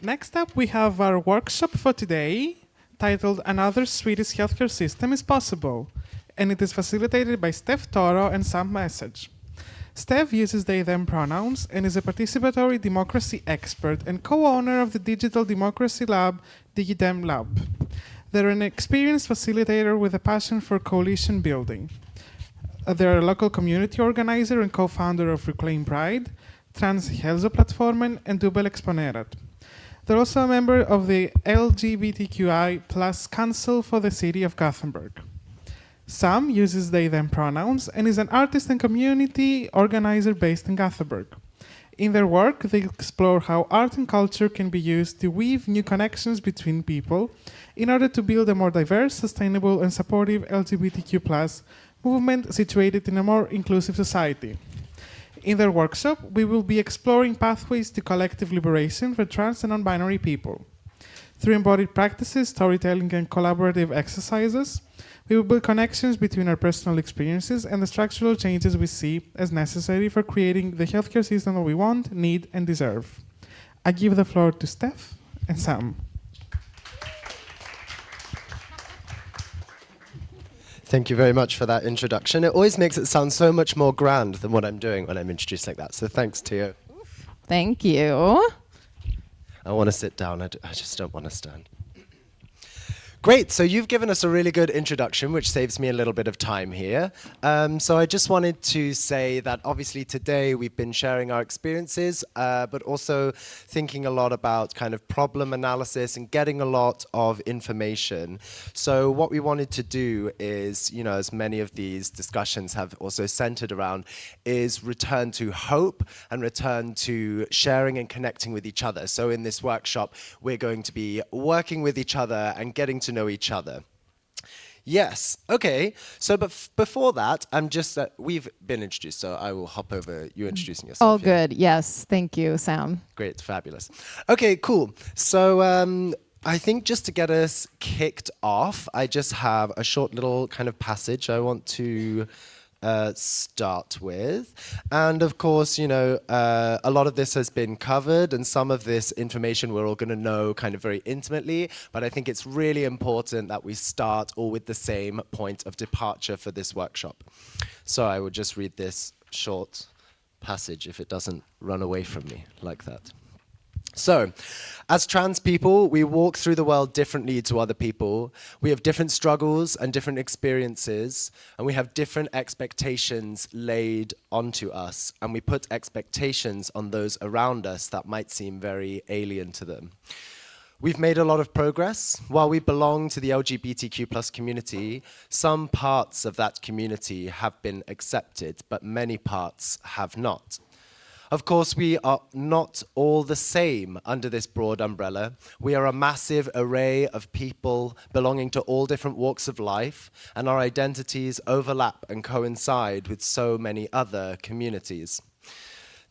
Next up, we have our workshop for today, titled Another Swedish Healthcare System is Possible, and it is facilitated by Steph Toro and Sam Message. Steph uses they/them pronouns and is a participatory democracy expert and co-owner of the digital democracy lab, DigiDem Lab. They're an experienced facilitator with a passion for coalition building. They're a local community organizer and co-founder of Reclaim Pride, Trans Hälsoplatformen, and Dubbel Exponerat. They're also a member of the LGBTQI+ Council for the City of Gothenburg. Sam uses they/them pronouns and is an artist and community organizer based in Gothenburg. In their work, they explore how art and culture can be used to weave new connections between people in order to build a more diverse, sustainable, and supportive LGBTQ+ movement situated in a more inclusive society. In their workshop, we will be exploring pathways to collective liberation for trans and non-binary people. Through embodied practices, storytelling, and collaborative exercises, we will build connections between our personal experiences and the structural changes we see as necessary for creating the healthcare system that we want, need, and deserve. I give the floor to Steph and Sam. Thank you very much for that introduction. It always makes it sound so much more grand than what I'm doing when I'm introduced like that. So thanks, Tio. Thank you. I want to sit down. I just don't want to stand. Great, so you've given us a really good introduction, which saves me a little bit of time here. So I just wanted to say that obviously today we've been sharing our experiences, but also thinking a lot about kind of problem analysis and getting a lot of information. So what we wanted to do is, you know, as many of these discussions have also centered around, is return to hope and return to sharing and connecting with each other. So in this workshop, we're going to be working with each other and getting to know each other. Yes, okay. So but before that, we've been introduced, so I will hop over you introducing yourself. Oh, good. Yes, thank you, Sam. Great, fabulous. Okay, cool. So I think just to get us kicked off, I just have a short little kind of passage I want to start with. And of course, you know, a lot of this has been covered and some of this information we're all going to know kind of very intimately, but I think it's really important that we start all with the same point of departure for this workshop. So I will just read this short passage if it doesn't run away from me like that. So, as trans people, we walk through the world differently to other people. We have different struggles and different experiences, and we have different expectations laid onto us, and we put expectations on those around us that might seem very alien to them. We've made a lot of progress. While we belong to the LGBTQ+ community, some parts of that community have been accepted, but many parts have not. Of course, we are not all the same under this broad umbrella. We are a massive array of people belonging to all different walks of life, and our identities overlap and coincide with so many other communities.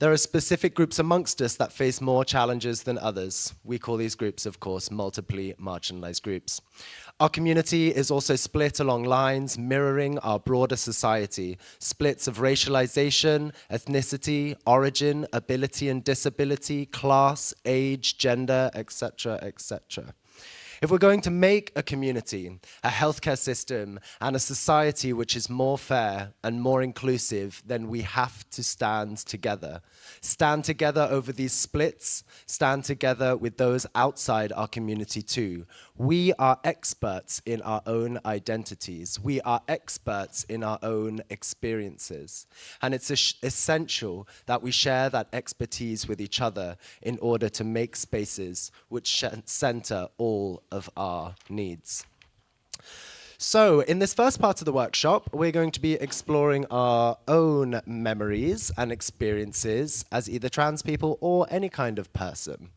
There are specific groups amongst us that face more challenges than others. We call these groups, of course, multiply marginalized groups. Our community is also split along lines mirroring our broader society, splits of racialization, ethnicity, origin, ability and disability, class, age, gender, etc., etc. If we're going to make a community, a healthcare system, and a society which is more fair and more inclusive, then we have to stand together. Stand together over these splits, stand together with those outside our community too. We are experts in our own identities. We are experts in our own experiences. And it's essential that we share that expertise with each other in order to make spaces which center all of our needs. So, in this first part of the workshop, we're going to be exploring our own memories and experiences as either trans people or any kind of person.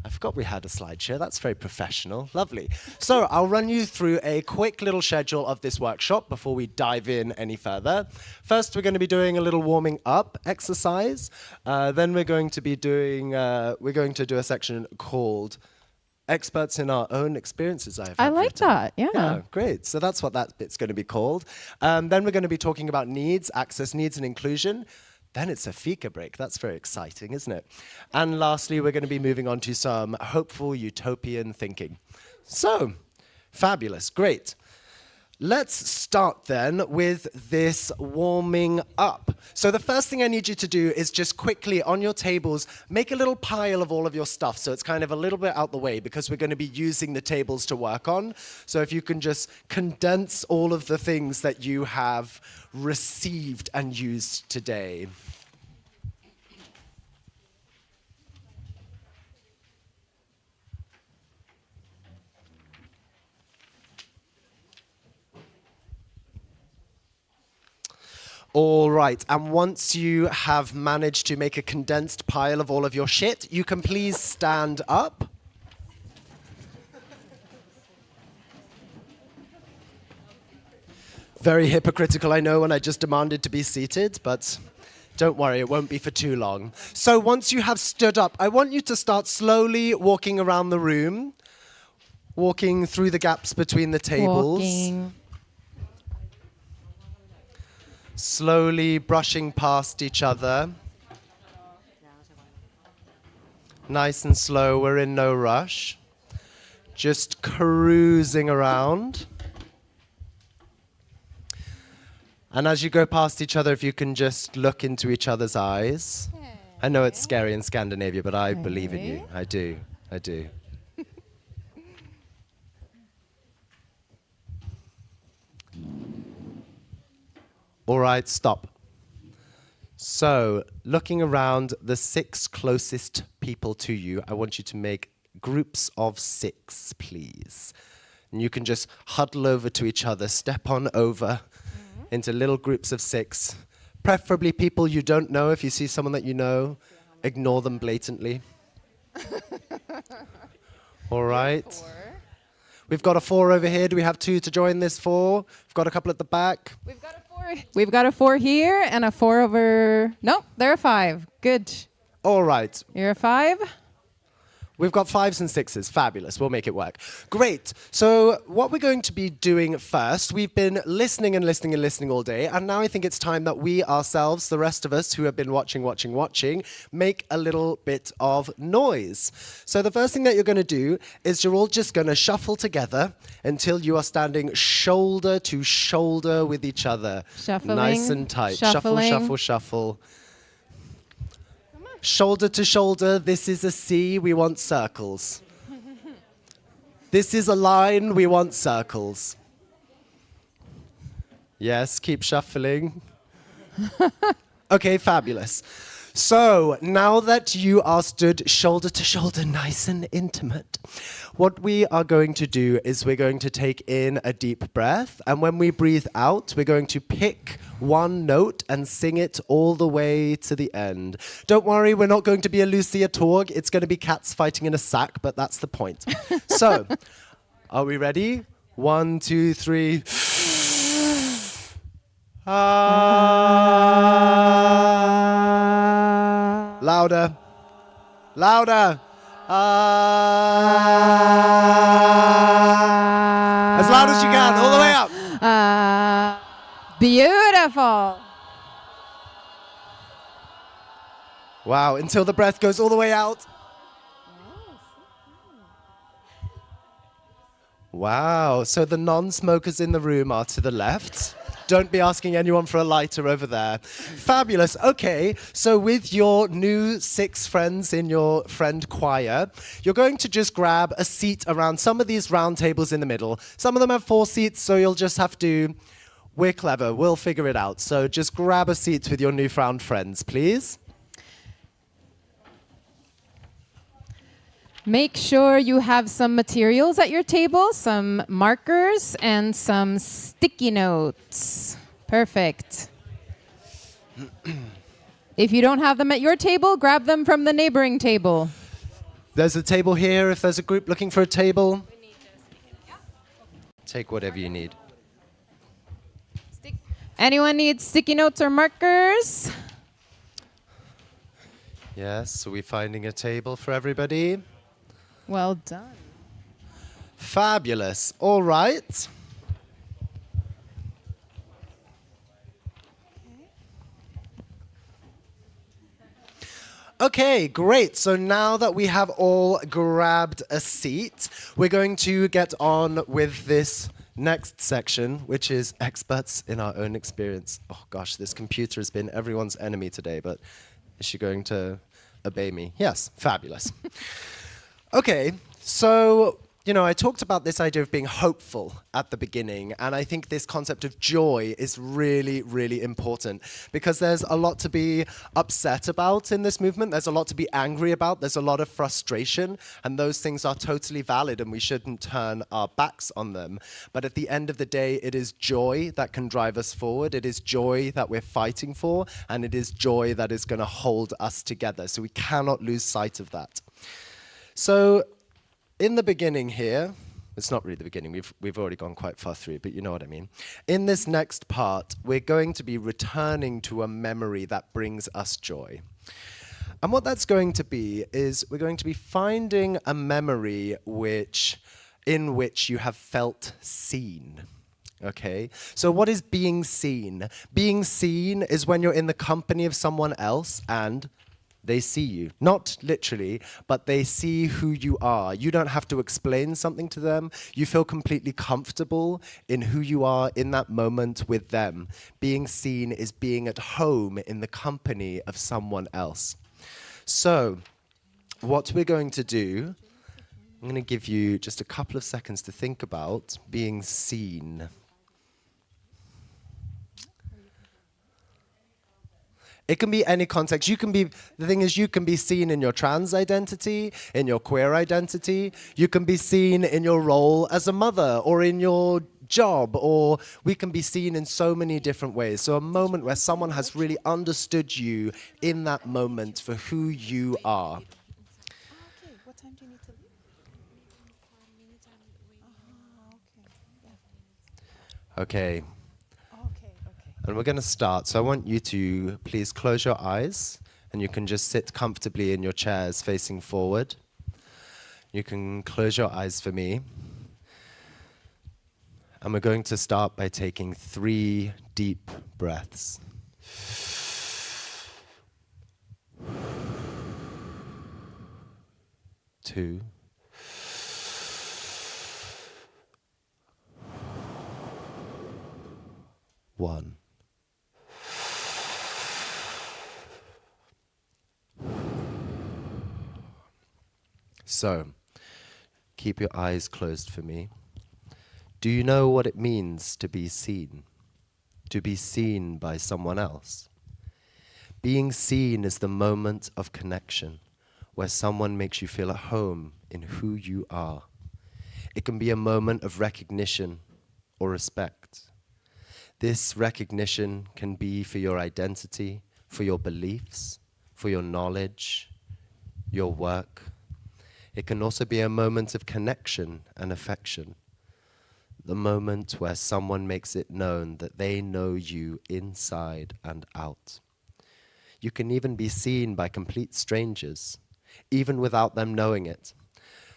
I forgot we had a slideshow. That's very professional. Lovely. So I'll run you through a quick little schedule of this workshop before we dive in any further. First, we're going to be doing a little warming up exercise. Then we're going to do a section called Experts in Our Own Experiences. I like that, yeah. Great. So that's what that bit's going to be called. Then we're going to be talking about needs, access needs and inclusion. Then it's a fika break. That's very exciting, isn't it? And lastly, we're going to be moving on to some hopeful utopian thinking. So, fabulous, great. Let's start then with this warming up. So the first thing I need you to do is just quickly on your tables, make a little pile of all of your stuff. So it's kind of a little bit out the way because we're going to be using the tables to work on. So if you can just condense all of the things that you have received and used today. All right, and once you have managed to make a condensed pile of all of your shit, you can please stand up. Very hypocritical, I know, when I just demanded to be seated, but don't worry, it won't be for too long. So once you have stood up, I want you to start slowly walking around the room, walking through the gaps between the tables. Walking. Slowly brushing past each other. Nice and slow, we're in no rush. Just cruising around. And as you go past each other, if you can just look into each other's eyes. I know it's scary in Scandinavia, but I believe in you. I do. I do. All right, stop. So, looking around the 6 closest people to you, I want you to make groups of 6, please. And you can just huddle over to each other, step on over into little groups of 6. Preferably people you don't know. If you see someone that you know, ignore them blatantly. All right. We've got a 4 over here. Do we have 2 to join this 4? We've got a couple at the back. We've got a 4. We've got a 4 here and a 4 over. No, they're a 5. Good. All right. You're a 5. We've got 5s and 6s. Fabulous. We'll make it work. Great. So what we're going to be doing first, we've been listening and listening and listening all day, and now I think it's time that we ourselves, the rest of us who have been watching, make a little bit of noise. So the first thing that you're going to do is you're all just going to shuffle together until you are standing shoulder to shoulder with each other. Shuffling. Nice and tight. Shuffling. Shuffle, shuffle, shuffle. Shoulder to shoulder, this is a C, we want circles. This is a line, we want circles. Yes, keep shuffling. Okay, fabulous. So, now that you are stood shoulder to shoulder, nice and intimate, what we are going to do is we're going to take in a deep breath, and when we breathe out, we're going to pick one note and sing it all the way to the end. Don't worry, we're not going to be a Lucia Torg. It's going to be cats fighting in a sack, but that's the point. So, are we ready? 1, 2, 3. Louder. Louder. As loud as you can, all the way up. Beautiful. Wow, until the breath goes all the way out. Wow, so the non-smokers in the room are to the left. Don't be asking anyone for a lighter over there. Fabulous. Okay, so with your new 6 friends in your friend choir, you're going to just grab a seat around some of these round tables in the middle. Some of them have 4 seats, so you'll just have to... We're clever. We'll figure it out. So just grab a seat with your newfound friends, please. Make sure you have some materials at your table, some markers and some sticky notes. Perfect. If you don't have them at your table, grab them from the neighboring table. There's a table here. If there's a group looking for a table, take whatever you need. Anyone needs sticky notes or markers? Yes, are we finding a table for everybody? Well done. Fabulous. All right. Okay, great. So now that we have all grabbed a seat, we're going to get on with this next section, which is experts in our own experience. Oh gosh, this computer has been everyone's enemy today, but is she going to obey me? Yes, fabulous. Okay, so, I talked about this idea of being hopeful at the beginning, and I think this concept of joy is really, really important because there's a lot to be upset about in this movement. There's a lot to be angry about. There's a lot of frustration, and those things are totally valid, and we shouldn't turn our backs on them. But at the end of the day, it is joy that can drive us forward. It is joy that we're fighting for, and it is joy that is going to hold us together. So we cannot lose sight of that. So in the beginning here, it's not really the beginning, we've already gone quite far through, but you know what I mean. In this next part, we're going to be returning to a memory that brings us joy. And what that's going to be is we're going to be finding a memory in which you have felt seen. Okay, so what is being seen? Being seen is when you're in the company of someone else and they see you. Not literally, but they see who you are. You don't have to explain something to them. You feel completely comfortable in who you are in that moment with them. Being seen is being at home in the company of someone else. So, what we're going to do, I'm going to give you just a couple of seconds to think about being seen. It can be any context. The thing is, you can be seen in your trans identity, in your queer identity. You can be seen in your role as a mother or in your job, or we can be seen in so many different ways. So a moment where someone has really understood you in that moment for who you are. Okay, what time do you need to leave? Okay. Okay. And we're going to start. So I want you to please close your eyes, and you can just sit comfortably in your chairs facing forward. You can close your eyes for me. And we're going to start by taking 3 deep breaths. Two. One. So, keep your eyes closed for me. Do you know what it means to be seen? To be seen by someone else? Being seen is the moment of connection where someone makes you feel at home in who you are. It can be a moment of recognition or respect. This recognition can be for your identity, for your beliefs, for your knowledge, your work. It can also be a moment of connection and affection. The moment where someone makes it known that they know you inside and out. You can even be seen by complete strangers, even without them knowing it.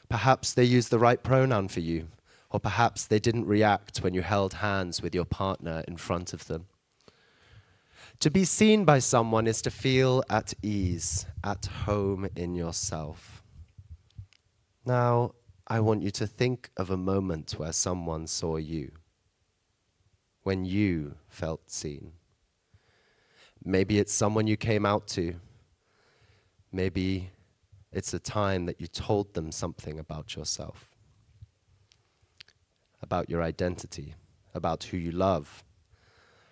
Perhaps they used the right pronoun for you, or perhaps they didn't react when you held hands with your partner in front of them. To be seen by someone is to feel at ease, at home in yourself. Now, I want you to think of a moment where someone saw you, when you felt seen. Maybe it's someone you came out to. Maybe it's a time that you told them something about yourself, about your identity, about who you love.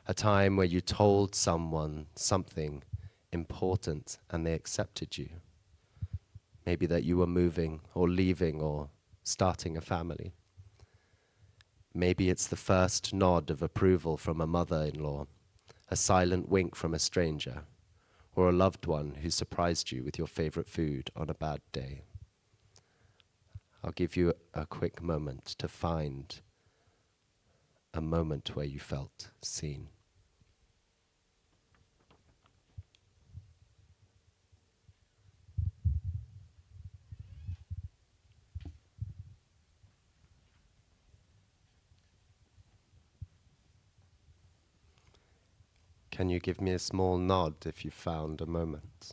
A time where you told someone something important and they accepted you. Maybe that you were moving or leaving or starting a family. Maybe it's the first nod of approval from a mother-in-law, a silent wink from a stranger, or a loved one who surprised you with your favorite food on a bad day. I'll give you a quick moment to find a moment where you felt seen. Can you give me a small nod if you found a moment?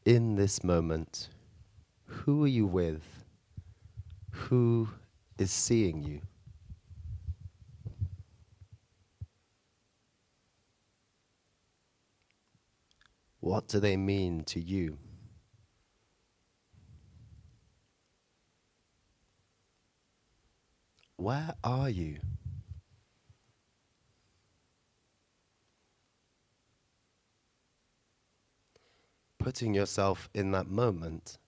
in this moment, who are you with? Who is seeing you? What do they mean to you? Where are you? Putting yourself in that moment,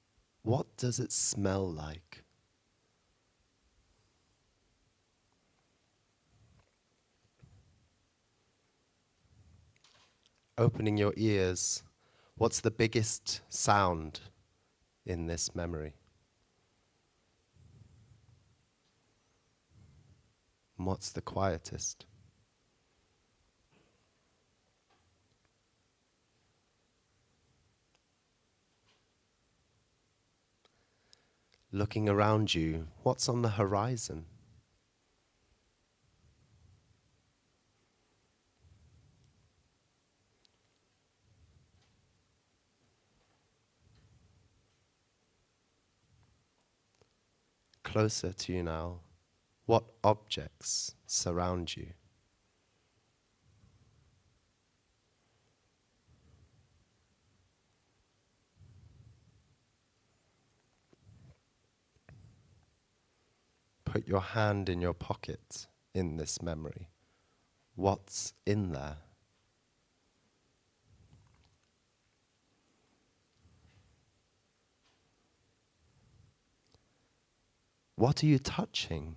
what does it smell like? Opening your ears, what's the biggest sound in this memory? And what's the quietest? Looking around you, what's on the horizon? Closer to you now, what objects surround you? Put your hand in your pocket in this memory. What's in there? What are you touching?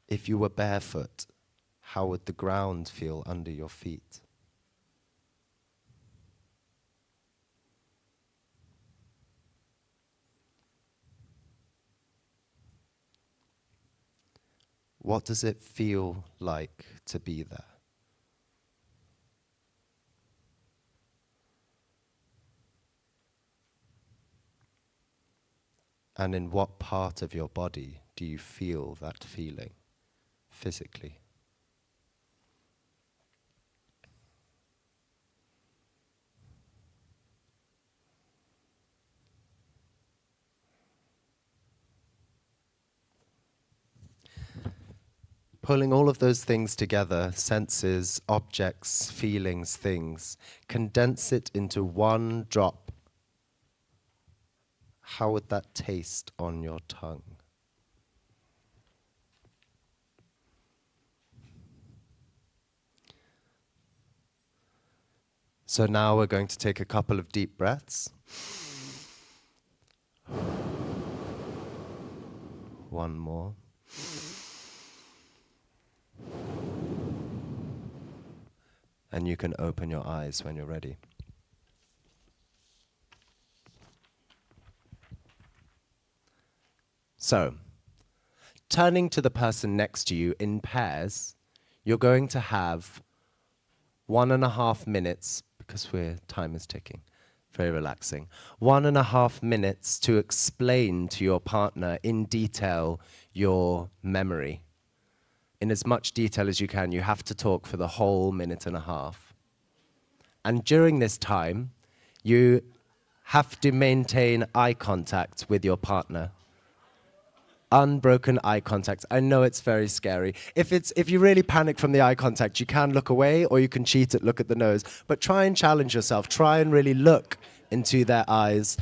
If you were barefoot, how would the ground feel under your feet? What does it feel like to be there? And in what part of your body do you feel that feeling physically? Pulling all of those things together, senses, objects, feelings, things, condense it into one drop. How would that taste on your tongue? So now we're going to take a couple of deep breaths. One more. And you can open your eyes when you're ready. So, turning to the person next to you in pairs, you're going to have 1.5 minutes, because time is ticking, very relaxing, 1.5 minutes to explain to your partner in detail your memory. In as much detail as you can. You have to talk for the whole 1.5 minutes. And during this time, you have to maintain eye contact with your partner. Unbroken eye contact. I know it's very scary. If you really panic from the eye contact, you can look away or you can cheat at look at the nose. But try and challenge yourself. Try and really look into their eyes.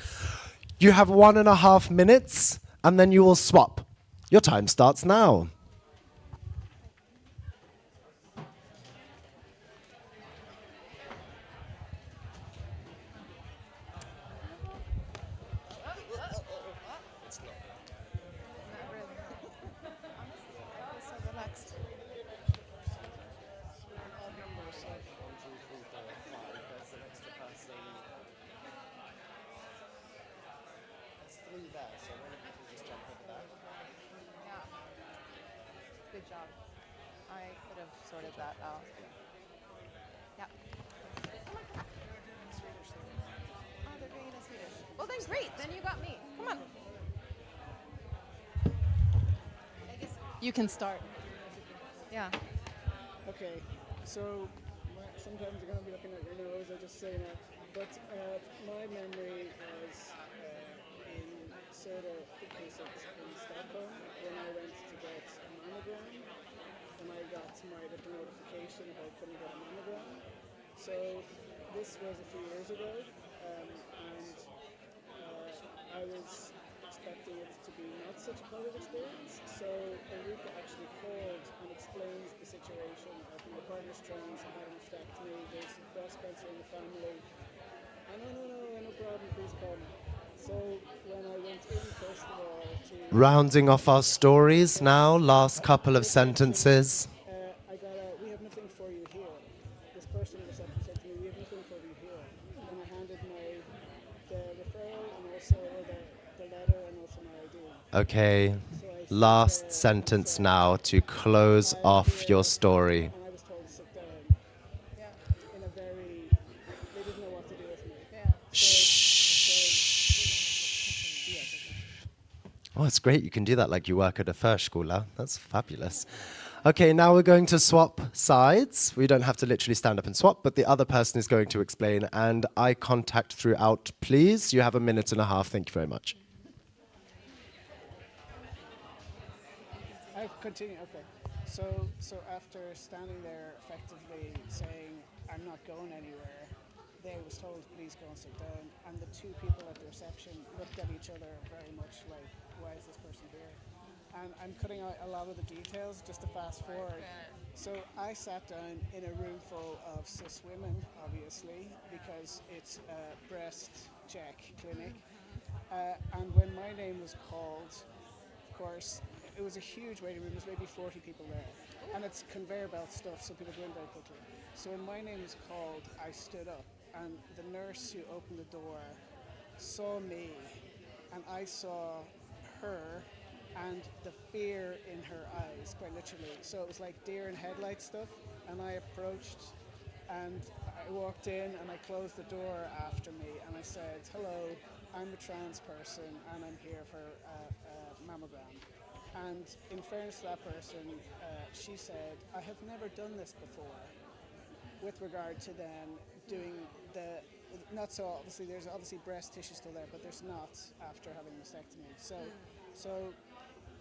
You have 1.5 minutes and then you will swap. Your time starts now. So relaxed. Yeah. Good job. I could have sorted that out. Yeah. Oh, they're doing it in Swedish. Well, then great. Then you got me. Come on. I guess you can start. Yeah. Okay, so sometimes you're going to be looking at your nose, I just say that. But my memory was in Söder Sjukhuset in Stockholm when I went to get a mammogram, and I got my little notification if I couldn't get a mammogram. So this was a few years ago, and I was expecting it to be not such a positive experience. So Ulrika actually called and explains the situation of my partner's trans, I had a mastectomy, there's breast cancer in the family. No problem, please come. So when I went in, first of all, to Rounding off our stories now, last couple of sentences. I got a, we have nothing for you here. This person in reception said to me, we have nothing for you here. And I handed the referral and also the letter and also my ID. Okay, So I sat last there sentence said, now to close I'm off here, your story. and I was told to sit down Yeah. in a very, they didn't know what to do with me. Yeah. Oh, it's great. You can do that like you work at a Förskola. That's fabulous. Okay, now we're going to swap sides. We don't have to literally stand up and swap, but the other person is going to explain. And eye contact throughout, please. You have 1.5 minutes. Thank you very much. I continue, okay. So after standing there effectively saying, I'm not going anywhere, they was told, please go and sit down. And the two people at the reception looked at each other very much like, why is this person here? And I'm cutting out a lot of the details just to fast forward. So I sat down in a room full of cis women, obviously, because it's a breast check clinic. And when my name was called, of course, it was a huge waiting room. There's maybe 40 people there. And it's conveyor belt stuff, so people go in very quickly. So when my name was called, I stood up. And the nurse who opened the door saw me. And I saw her and the fear in her eyes, quite literally. So it was like deer in headlight stuff. And I approached and I walked in and I closed the door after me. And I said, hello, I'm a trans person and I'm here for a mammogram. And in fairness to that person, she said, I have never done this before, with regard to then doing the, not so obviously, there's obviously breast tissue still there, but there's not after having a mastectomy. So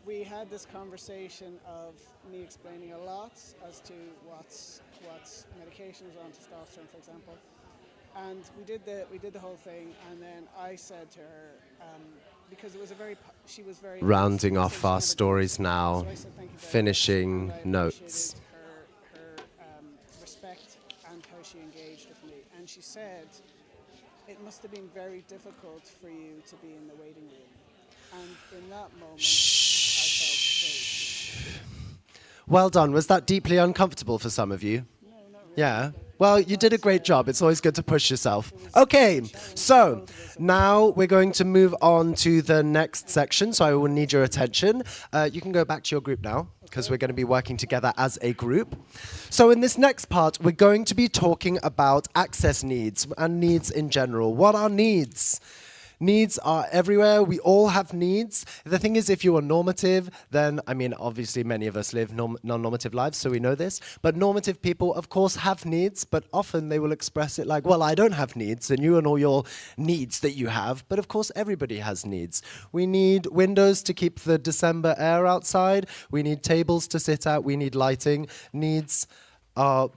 we had this conversation of me explaining a lot as to what's medication is on testosterone, for example. And we did the whole thing, and then I said to her, because it was she was very Rounding she off said she'd our never done stories this. now, So I said, "Thank you very much," finishing and I notes. appreciated her respect and how she engaged with me. And she said, it must have been very difficult for you to be in the waiting room. And in that moment, I felt safe. Well done. Was that deeply uncomfortable for some of you? No, not really. Yeah. Well, you did a great job. It's always good to push yourself. Okay, so now we're going to move on to the next section. So I will need your attention. You can go back to your group now because we're going to be working together as a group. So in this next part, we're going to be talking about access needs and needs in general. What are needs? Needs are everywhere. We all have needs. The thing is, if you are normative, then, I mean, obviously many of us live non-normative lives, so we know this. But normative people, of course, have needs, but often they will express it like, well, I don't have needs, and you and all your needs that you have. But of course, everybody has needs. We need windows to keep the December air outside. We need tables to sit at. We need lighting. Needs are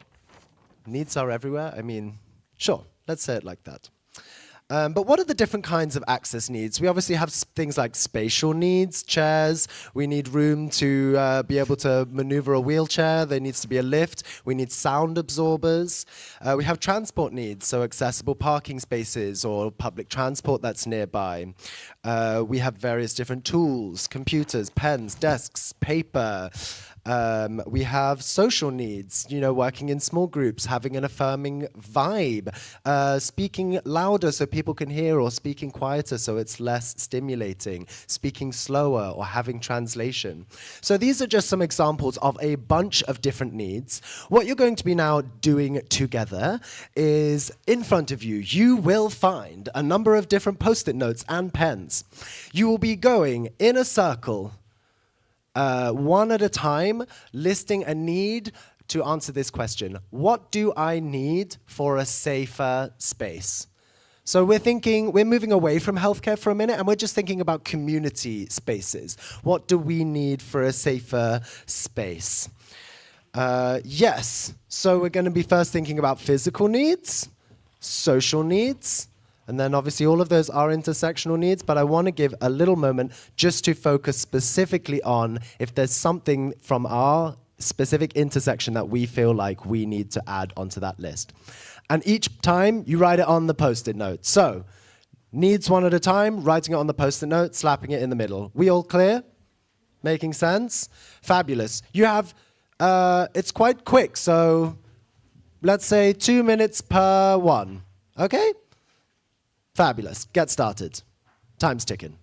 everywhere. I mean, sure, let's say it like that. But what are the different kinds of access needs? We obviously have things like spatial needs, chairs. We need room to be able to maneuver a wheelchair. There needs to be a lift. We need sound absorbers. We have transport needs, so accessible parking spaces or public transport that's nearby. We have various different tools, computers, pens, desks, paper. We have social needs, working in small groups, having an affirming vibe, speaking louder so people can hear or speaking quieter so it's less stimulating, speaking slower or having translation. So these are just some examples of a bunch of different needs. What you're going to be now doing together is in front of you, you will find a number of different post-it notes and pens. You will be going in a circle one at a time, listing a need to answer this question. What do I need for a safer space? So we're moving away from healthcare for a minute, and we're just thinking about community spaces. What do we need for a safer space? Yes, so we're going to be first thinking about physical needs, social needs, and then obviously all of those are intersectional needs, but I want to give a little moment just to focus specifically on if there's something from our specific intersection that we feel like we need to add onto that list. And each time, you write it on the Post-it note. So, needs one at a time, writing it on the Post-it note, slapping it in the middle. We all clear? Making sense? Fabulous. You have, it's quite quick, so let's say 2 minutes per one. Okay? Fabulous. Get started. Time's ticking.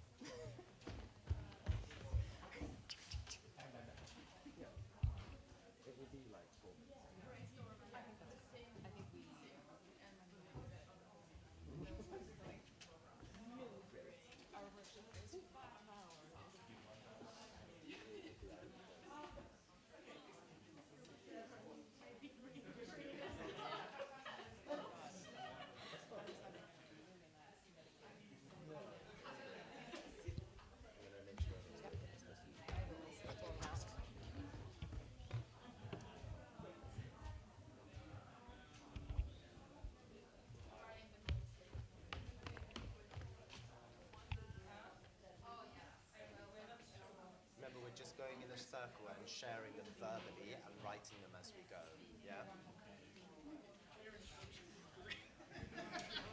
Remember, we're just going in a circle and sharing them verbally and writing them as we go, yeah?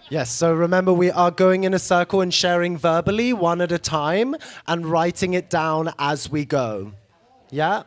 Yes, so remember we are going in a circle and sharing verbally, one at a time, and writing it down as we go. Yeah?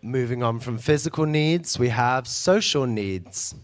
Moving on from physical needs, we have social needs.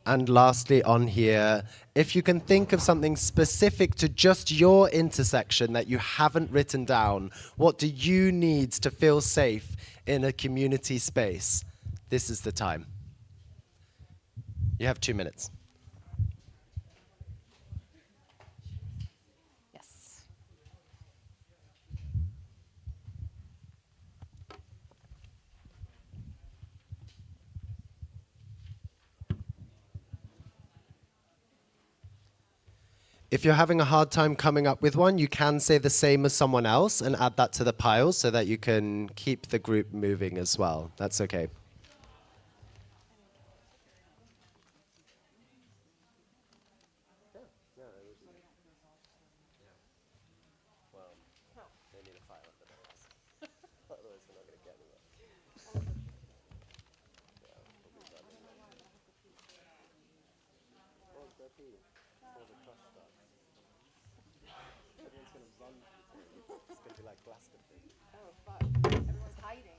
And lastly on here, if you can think of something specific to just your intersection that you haven't written down, what do you need to feel safe in a community space? this is the time. You have 2 minutes. Yes. If you're having a hard time coming up with one, you can say the same as someone else and add that to the pile so that you can keep the group moving as well. That's okay. Oh, fuck. Everyone's hiding.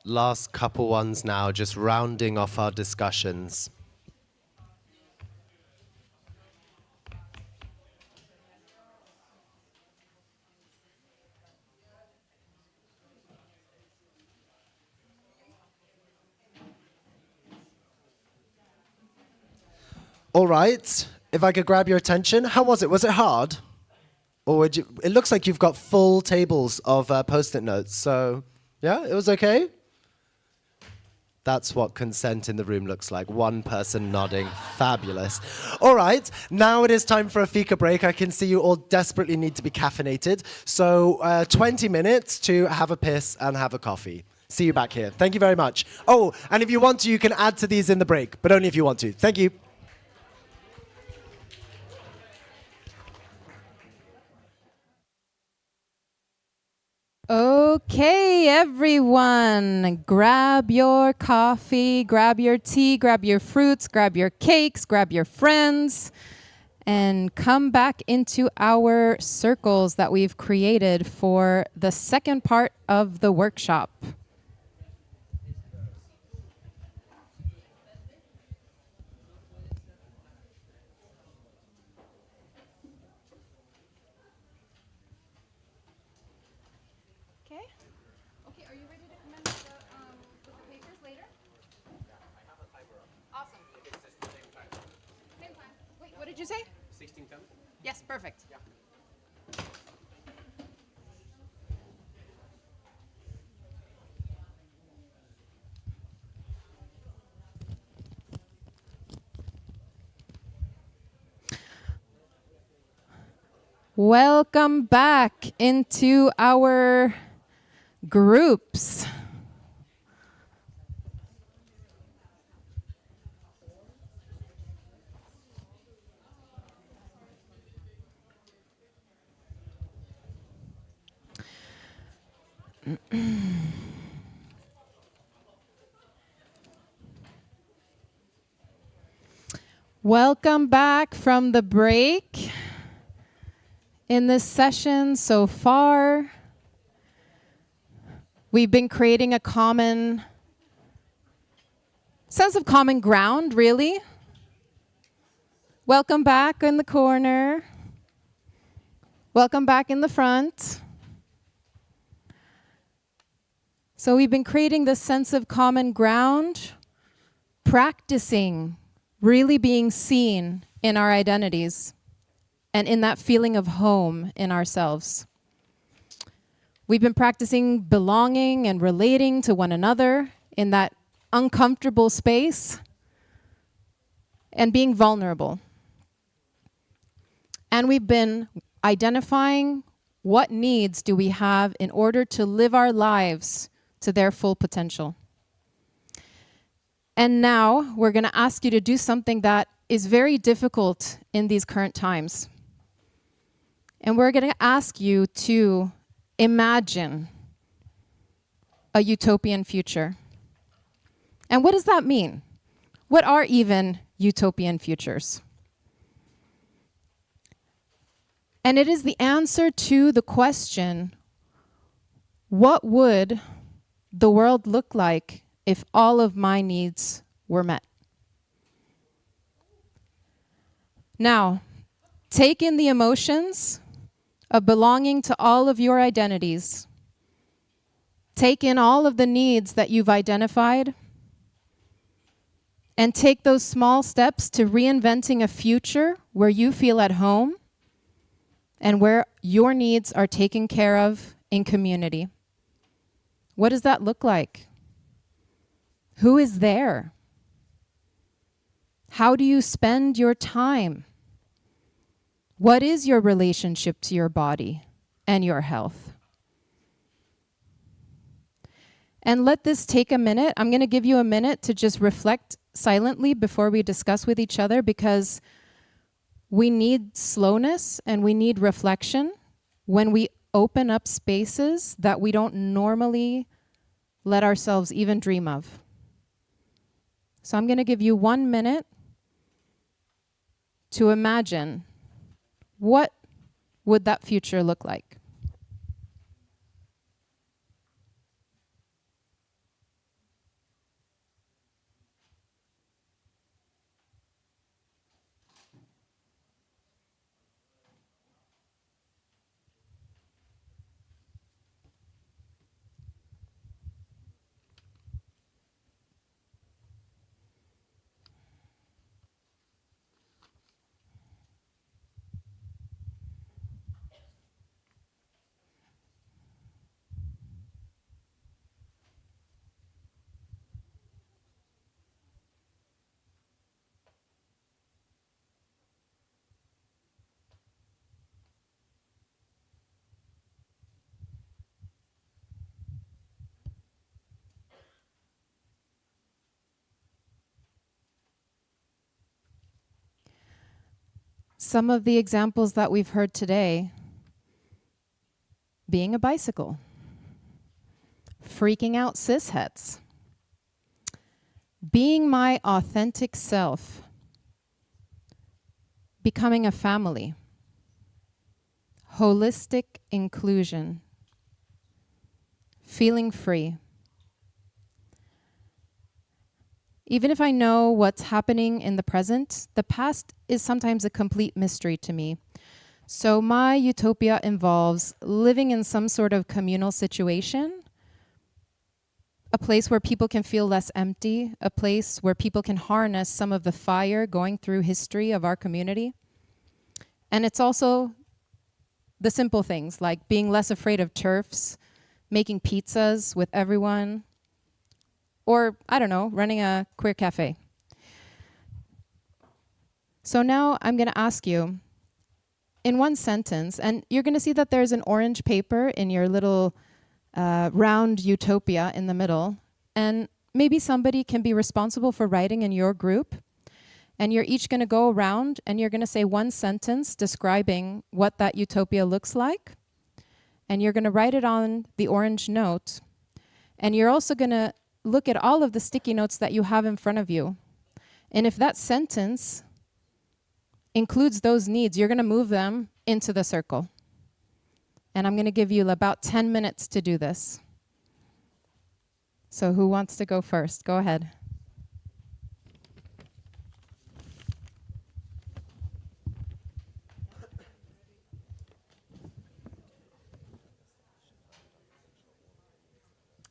Last couple ones now, just rounding off our discussions. All right, if I could grab your attention, how was it? Was it hard? Or would you, it looks like you've got full tables of post-it notes, so yeah, it was okay? That's what consent in the room looks like. One person nodding. Fabulous. All right, now it is time for a fika break. I can see you all desperately need to be caffeinated. So 20 minutes to have a piss and have a coffee. See you back here. Thank you very much. Oh, and if you want to, you can add to these in the break, but only if you want to. Thank you. Okay, everyone, grab your coffee, grab your tea, grab your fruits, grab your cakes, grab your friends, and come back into our circles that we've created for the second part of the workshop. Okay. Okay, are you ready to come in with the papers later? Awesome. Same time. Wait, what did you say? 16:10. Yes, perfect. Yeah. Welcome back into our groups. Welcome back from the break. In this session so far, we've been creating a common sense of common ground, really. Welcome back in the corner. Welcome back in the front. So we've been creating this sense of common ground, practicing really being seen in our identities and in that feeling of home in ourselves. We've been practicing belonging and relating to one another in that uncomfortable space and being vulnerable. And we've been identifying what needs do we have in order to live our lives to their full potential. And now we're going to ask you to do something that is very difficult in these current times. And we're going to ask you to imagine a utopian future. And what does that mean? What are even utopian futures? And it is the answer to the question, what would the world look like if all of my needs were met? Now, take in the emotions of belonging to all of your identities. Take in all of the needs that you've identified, and take those small steps to reinventing a future where you feel at home and where your needs are taken care of in community. What does that look like? Who is there? How do you spend your time? What is your relationship to your body and your health? And let this take a minute. I'm going to give you a minute to just reflect silently before we discuss with each other, because we need slowness and we need reflection when we open up spaces that we don't normally let ourselves even dream of. So I'm going to give you 1 minute to imagine what would that future look like. Some of the examples that we've heard today: being a bicycle, freaking out cisheads, being my authentic self, becoming a family, holistic inclusion, feeling free. Even if I know what's happening in the present, the past is sometimes a complete mystery to me. So my utopia involves living in some sort of communal situation, a place where people can feel less empty, a place where people can harness some of the fire going through history of our community. And it's also the simple things like being less afraid of turfs, making pizzas with everyone, or, I don't know, running a queer cafe. So now I'm going to ask you, in one sentence, and you're going to see that there's an orange paper in your little round utopia in the middle, and maybe somebody can be responsible for writing in your group, and you're each going to go around and you're going to say one sentence describing what that utopia looks like, and you're going to write it on the orange note, and you're also going to look at all of the sticky notes that you have in front of you. And if that sentence includes those needs, you're going to move them into the circle. And I'm going to give you about 10 minutes to do this. So who wants to go first? Go ahead.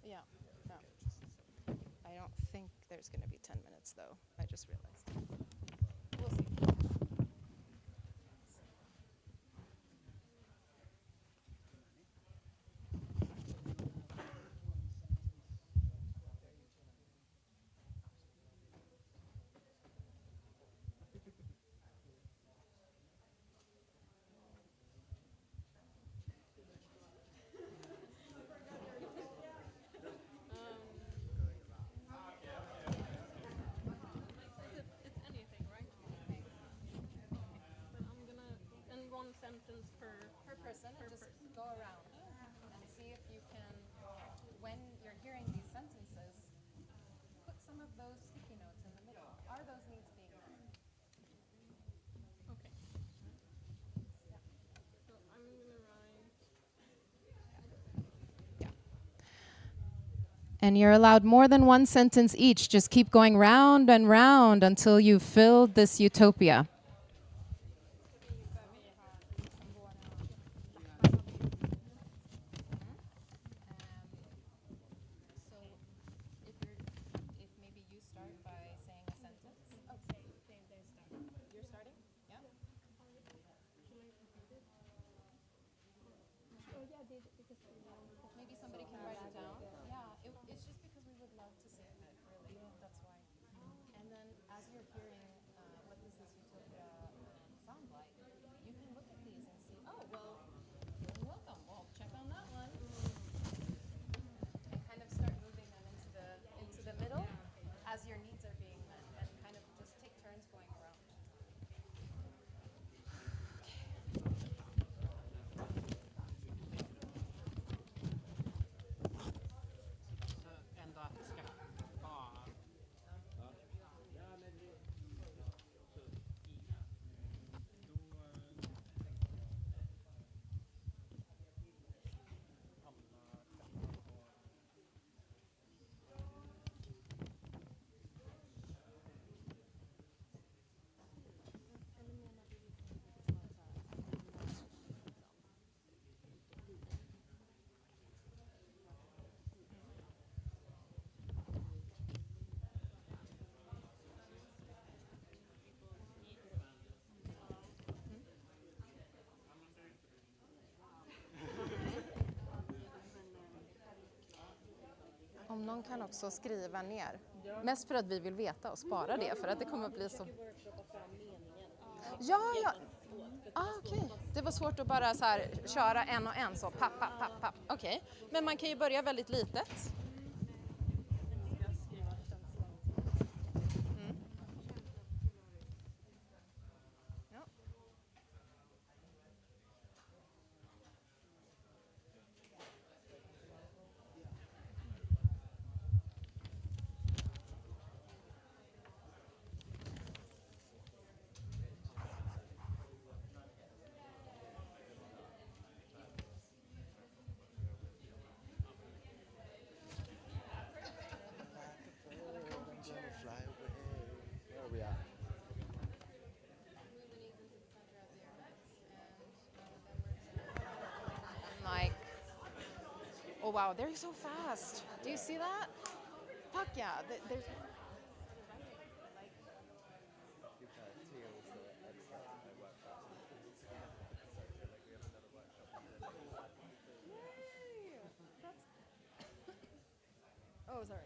Yeah. I don't think there's going to be 10 minutes, though. I just realized. We'll see. And you're allowed more than one sentence each. Just keep going round and round until you've filled this utopia. Maybe somebody can write it down. Yeah, it's just because we would love to say it, really. That's why. And then as you're hearing what does this utopia sound like, you can look at these and see, oh, well, you're welcome. Well, check on that one. And kind of start moving them into the middle as your needs are being met, and kind of just take turns going around. Om någon kan också skriva ner. Mest för att vi vill veta och spara det, för att det kommer att bli så... Ja. Okej. Det var svårt att bara så här köra en och en så papp. Okej. Men man kan ju börja väldigt litet. Ja. Fly away. Where are we at? Like, oh wow, they're so fast. Do you see that? Fuck yeah. There's... Oh, sorry.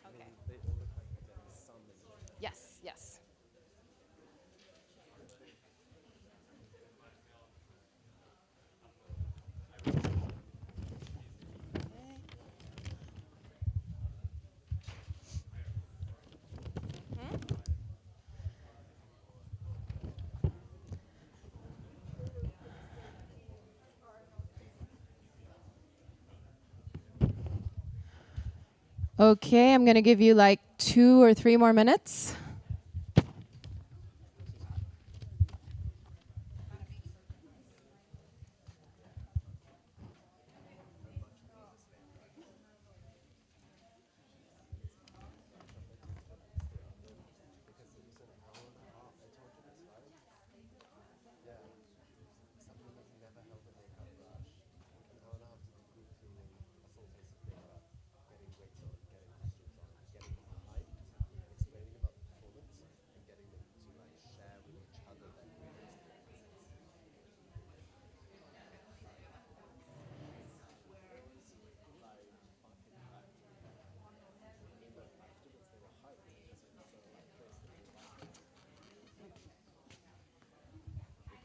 Okay. They all look like there's some in there. Yes. Okay, I'm going to give you like 2 or 3 more minutes.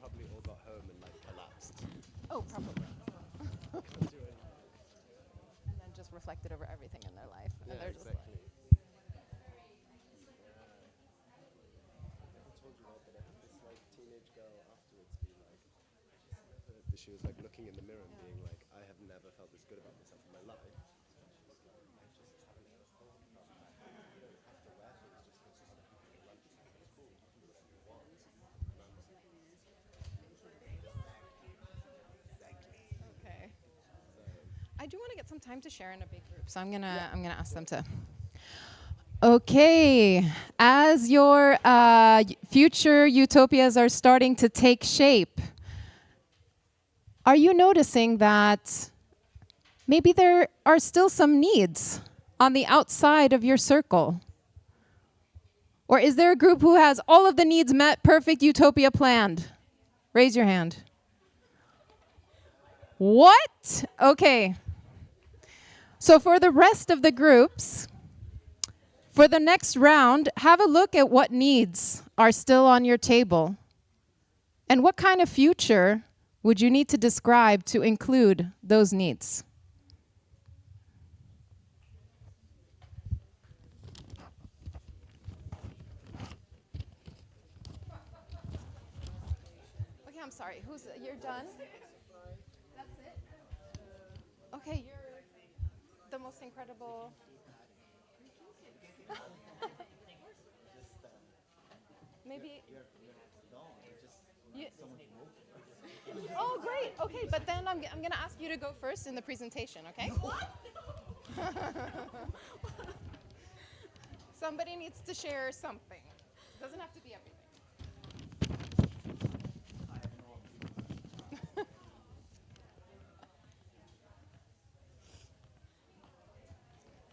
Probably all got home and like collapsed. Oh, probably. And then just reflected over everything in their life. And they're just exactly. like, I told you right, but I had this like teenage girl afterwards be like, she was like looking in the mirror and being like, I have never felt this good about myself in my life. She was like, I just haven't ever thought about that. You don't have to wear things just because other people in your life just think it's cool. You can do whatever you want. And I'm like, okay. so I do want to get some time to share in a big group, so I'm gonna ask them to. Okay, as your future utopias are starting to take shape, are you noticing that maybe there are still some needs on the outside of your circle? Or is there a group who has all of the needs met, perfect utopia planned? Raise your hand. What? Okay. So for the rest of the groups, for the next round, have a look at what needs are still on your table. And what kind of future would you need to describe to include those needs? Okay, I'm sorry. You're done? That's it? Okay, you're the most incredible. Maybe. You, oh, great. Okay, but then I'm going to ask you to go first in the presentation, okay? What? Somebody needs to share something. Doesn't have to be everything.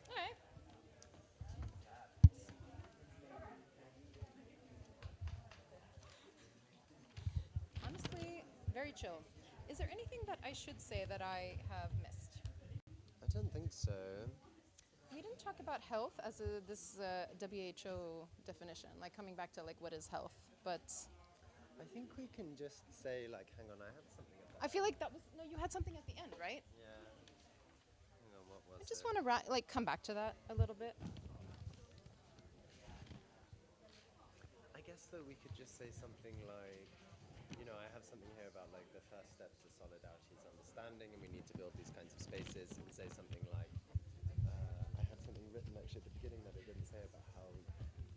All right. Honestly, very chill. Is there anything that I should say that I have missed? I don't think so. We didn't talk about health as this WHO definition, like coming back to like what is health, but I think we can just say, like, hang on, I had something at I feel like that was, no, you had something at the end, right? Yeah. Hang on, what was I just it? want to like come back to that a little bit. I guess that we could just say something like, you know, I have something here about like the first step to solidarity is understanding, and we need to build these kinds of spaces, and say something like, I had something written actually at the beginning that I didn't say about how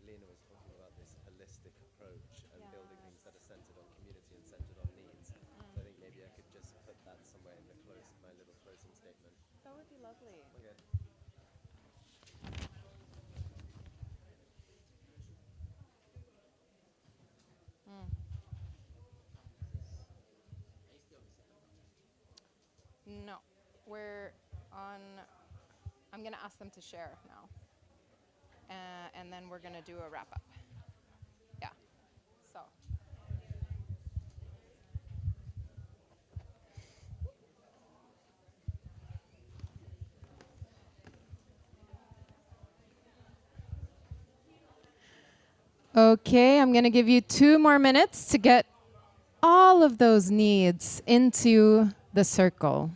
Lena was talking about this holistic approach and building things that are centered on community and centered on needs. So I think maybe I could just put that somewhere in the my little closing statement. That would be lovely. Okay. No, we're on. I'm going to ask them to share now. And then we're going to do a wrap up. Yeah. So. Okay, I'm going to give you 2 more minutes to get all of those needs into the circle.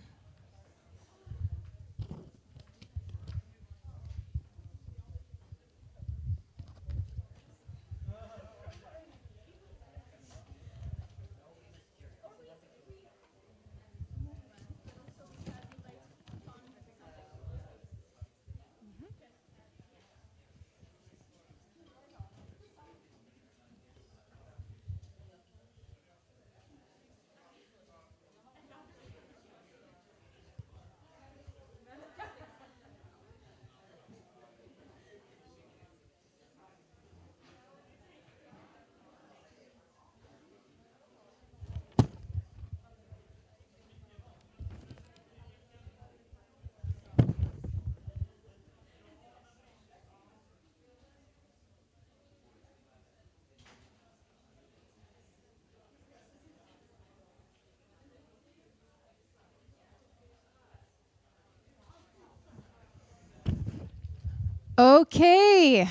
Okay.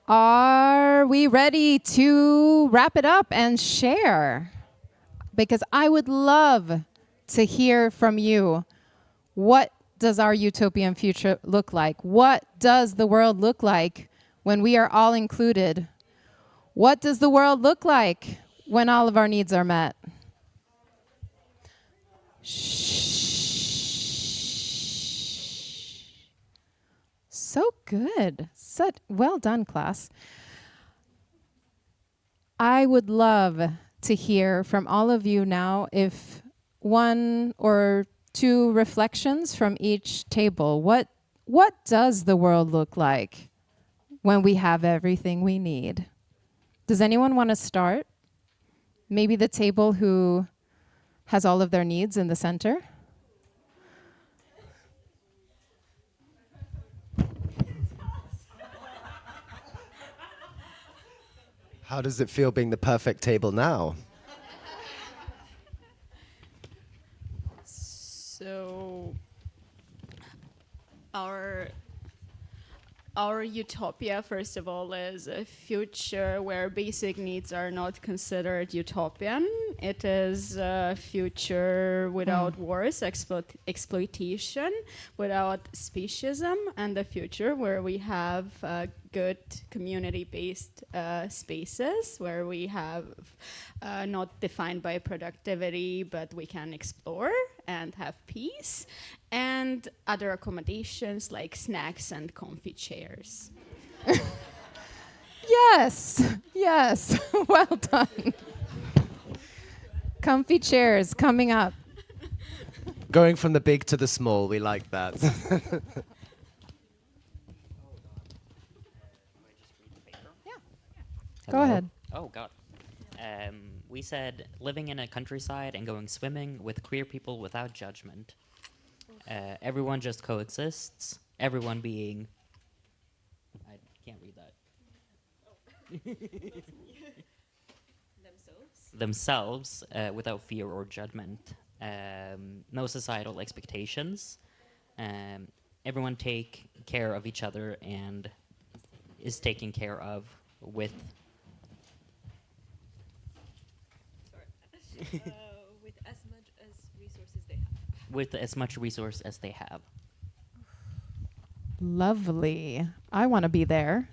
Are we ready to wrap it up and share? Because I would love to hear from you. What does our utopian future look like? What does the world look like when we are all included? What does the world look like when all of our needs are met? So good. Well done, class. I would love to hear from all of you now if one or two reflections from each table. What does the world look like when we have everything we need? Does anyone want to start? Maybe the table who has all of their needs in the center? How does it feel being the perfect table now? So our utopia, first of all, is a future where basic needs are not considered utopian. It is a future without wars, exploitation, without speciesism, and a future where we have good community-based spaces, where we have not defined by productivity, but we can explore and have peace, and other accommodations like snacks and comfy chairs. Yes, yes, well done. Comfy chairs coming up. Going from the big to the small, we like that. Go ahead. Oh, God. We said living in a countryside and going swimming with queer people without judgment. Everyone just coexists. Everyone being... I can't read that. Themselves without fear or judgment. No societal expectations. Everyone take care of each other and is taken care of with... with as much as resources they have. with as much resource as they have. Lovely. I want to be there.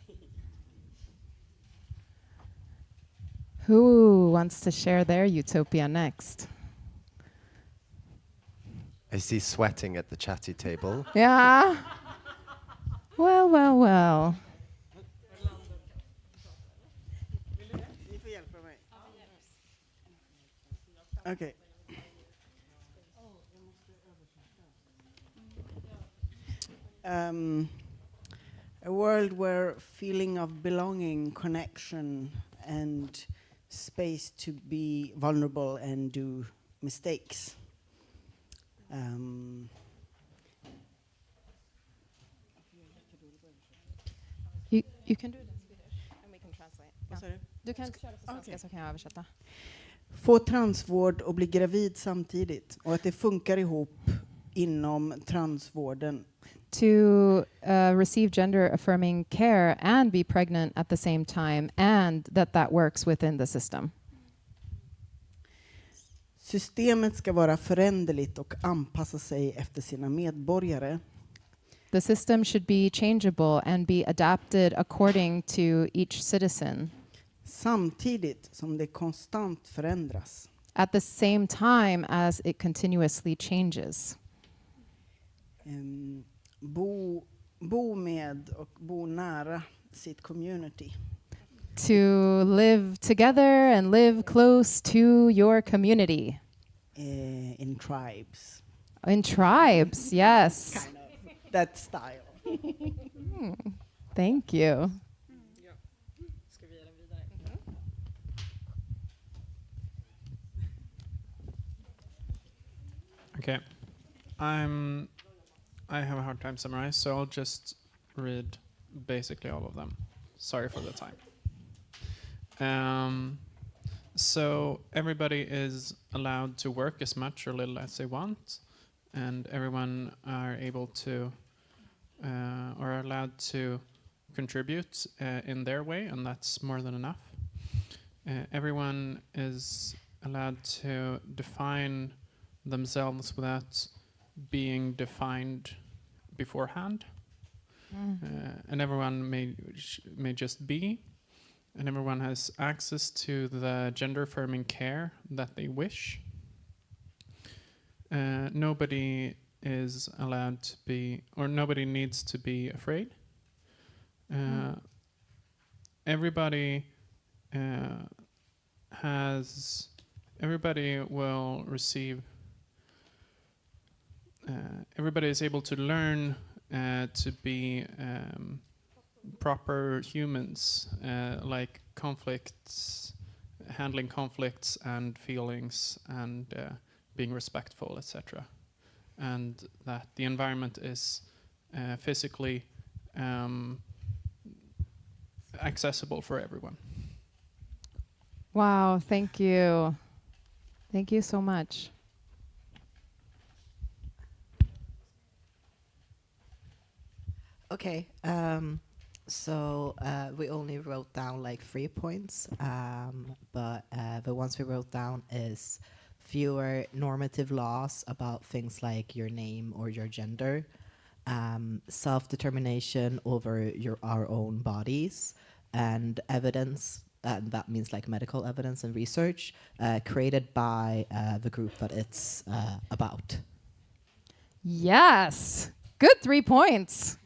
Who wants to share their utopia next? I see sweating at the chatty table. Yeah. Well, well, well. Ni får hjälpa mig. Okej. A world where feeling of belonging, connection, and space to be vulnerable and do mistakes. You can do it in Swedish and we can translate. Vad sa du? Du kan köra på svenska Okej. så kan jag översätta. Få transvård och bli gravid samtidigt och att det funkar ihop inom transvården. To receive gender affirming care and be pregnant at the same time, and that works within the system. Systemet ska vara föränderligt och anpassa sig efter sina medborgare. The system should be changeable and be adapted according to each citizen. Samtidigt som det konstant förändras. At the same time as it continuously changes. Bo med och bo nära sitt community. To live together and live close to your community. In tribes. In tribes, yes. Kind of that style. Thank you. Okay. I have a hard time summarize, so I'll just read basically all of them. Sorry for the time. So everybody is allowed to work as much or little as they want, and everyone are able to or are allowed to contribute in their way, and that's more than enough. Everyone is allowed to define themselves without being defined beforehand, and everyone may just be, and everyone has access to the gender affirming care that they wish. Nobody is allowed to be, or nobody needs to be afraid. Everybody everybody will receive everybody is able to learn to be proper humans, like conflicts, handling conflicts and feelings, and being respectful, etc. And that the environment is physically accessible for everyone. Wow, thank you. Thank you so much. Okay, so we only wrote down like 3 points, but the ones we wrote down is fewer normative laws about things like your name or your gender, self-determination over our own bodies, and evidence, and that means like medical evidence and research, created by the group that it's about. Yes, good 3 points.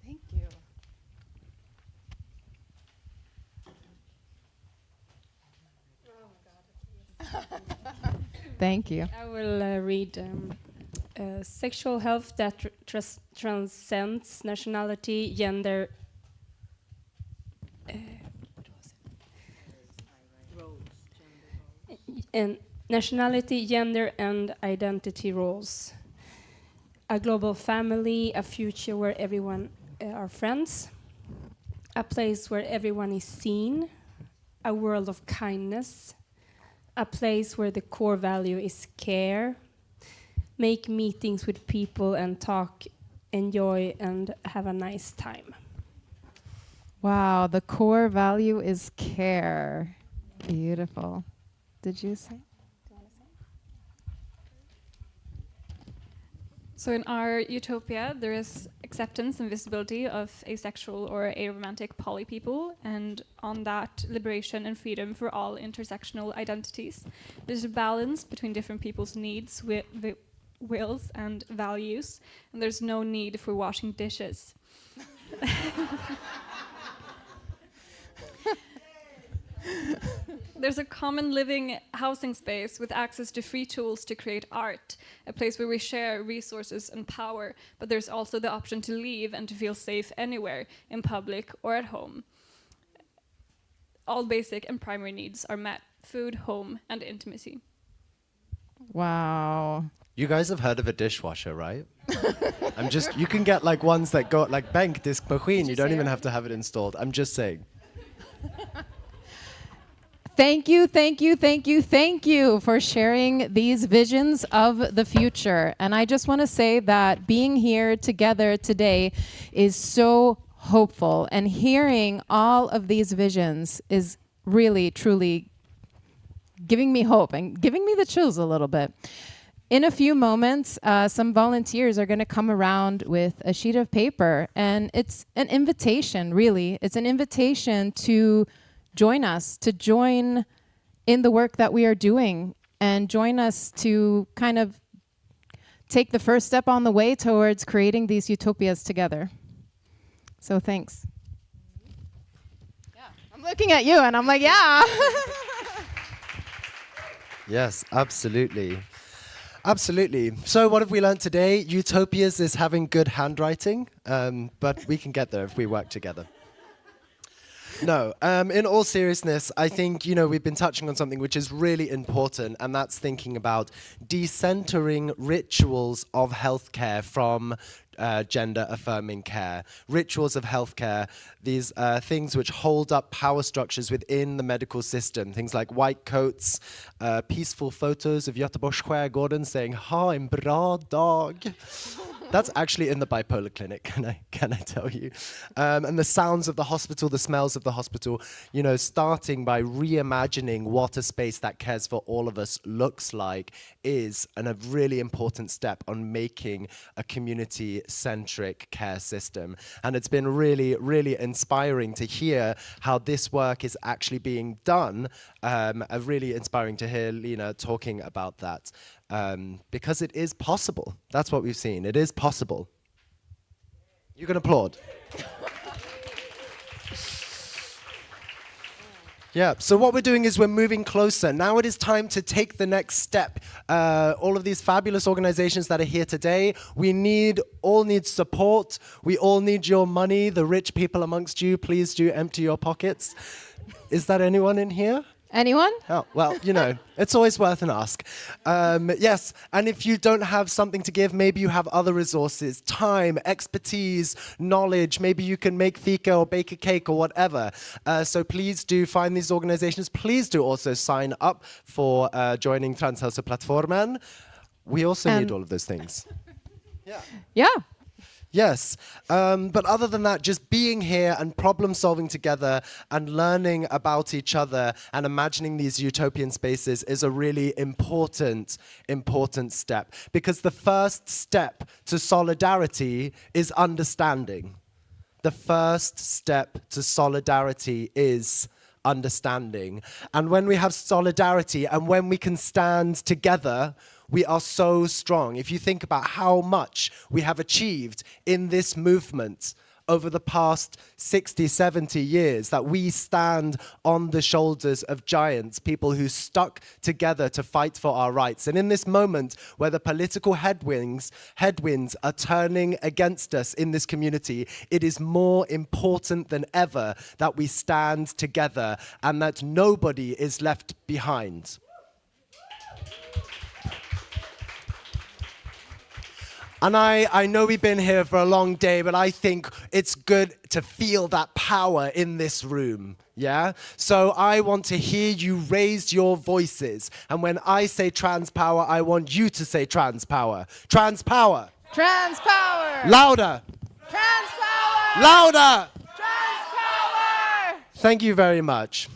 Thank you. Thank you. I will read sexual health that transcends nationality, gender, and nationality, gender, and identity roles. A global family, a future where everyone are friends, a place where everyone is seen, a world of kindness, a place where the core value is care, make meetings with people and talk, enjoy, and have a nice time. Wow, the core value is care. Beautiful. Did you say? So in our utopia, there is acceptance and visibility of asexual or aromantic poly people, and on that, liberation and freedom for all intersectional identities. There's a balance between different people's needs, wills, and values, and there's no need for washing dishes. There's a common living housing space with access to free tools to create art, a place where we share resources and power, but there's also the option to leave and to feel safe anywhere, in public or at home. All basic and primary needs are met: food, home, and intimacy. Wow. You guys have heard of a dishwasher, right? You can get like ones that go like bank disk machine. You don't even have to have it installed. I'm just saying. Thank you, thank you, thank you, thank you for sharing these visions of the future. And I just want to say that being here together today is so hopeful, and hearing all of these visions is really, truly giving me hope and giving me the chills a little bit. In a few moments, some volunteers are going to come around with a sheet of paper, and it's an invitation, really. It's an invitation to join us, to join in the work that we are doing, and join us to kind of take the first step on the way towards creating these utopias together. So thanks. Yeah, I'm looking at you and I'm like, yeah. Yes, absolutely. Absolutely. So what have we learned today? Utopias is having good handwriting, but we can get there if we work together. No, in all seriousness, I think, we've been touching on something which is really important, and that's thinking about decentering rituals of healthcare from gender-affirming care. Rituals of healthcare, these things which hold up power structures within the medical system. Things like white coats, peaceful photos of Göteborgs skärgården saying, "Ha en bra dag." That's actually in the bipolar clinic, can I tell you? And the sounds of the hospital, the smells of the hospital, starting by reimagining what a space that cares for all of us looks like is a really important step on making a community-centric care system. And it's been really, really inspiring to hear how this work is actually being done. Really inspiring to hear Lena talking about that. Because it is possible. That's what we've seen. It is possible. You can applaud. Yeah, so what we're doing is we're moving closer. Now it is time to take the next step. All of these fabulous organizations that are here today, all need support. We all need your money. The rich people amongst you, please do empty your pockets. Is that anyone in here? Anyone? Oh, well, it's always worth an ask. Yes, and if you don't have something to give, maybe you have other resources, time, expertise, knowledge. Maybe you can make fika or bake a cake or whatever. So please do find these organizations. Please do also sign up for joining Transhälsoplatformen. We also need all of those things. Yeah. Yes, but other than that, just being here and problem solving together and learning about each other and imagining these utopian spaces is a really important step. Because the first step to solidarity is understanding. The first step to solidarity is understanding. And when we have solidarity and when we can stand together, we are so strong. If you think about how much we have achieved in this movement over the past 60, 70 years, that we stand on the shoulders of giants, people who stuck together to fight for our rights. And in this moment where the political headwinds are turning against us in this community, it is more important than ever that we stand together and that nobody is left behind. And I know we've been here for a long day, but I think it's good to feel that power in this room, yeah? So I want to hear you raise your voices. And when I say trans power, I want you to say trans power. Trans power. Trans power. Louder. Trans power. Louder. Trans power. Thank you very much.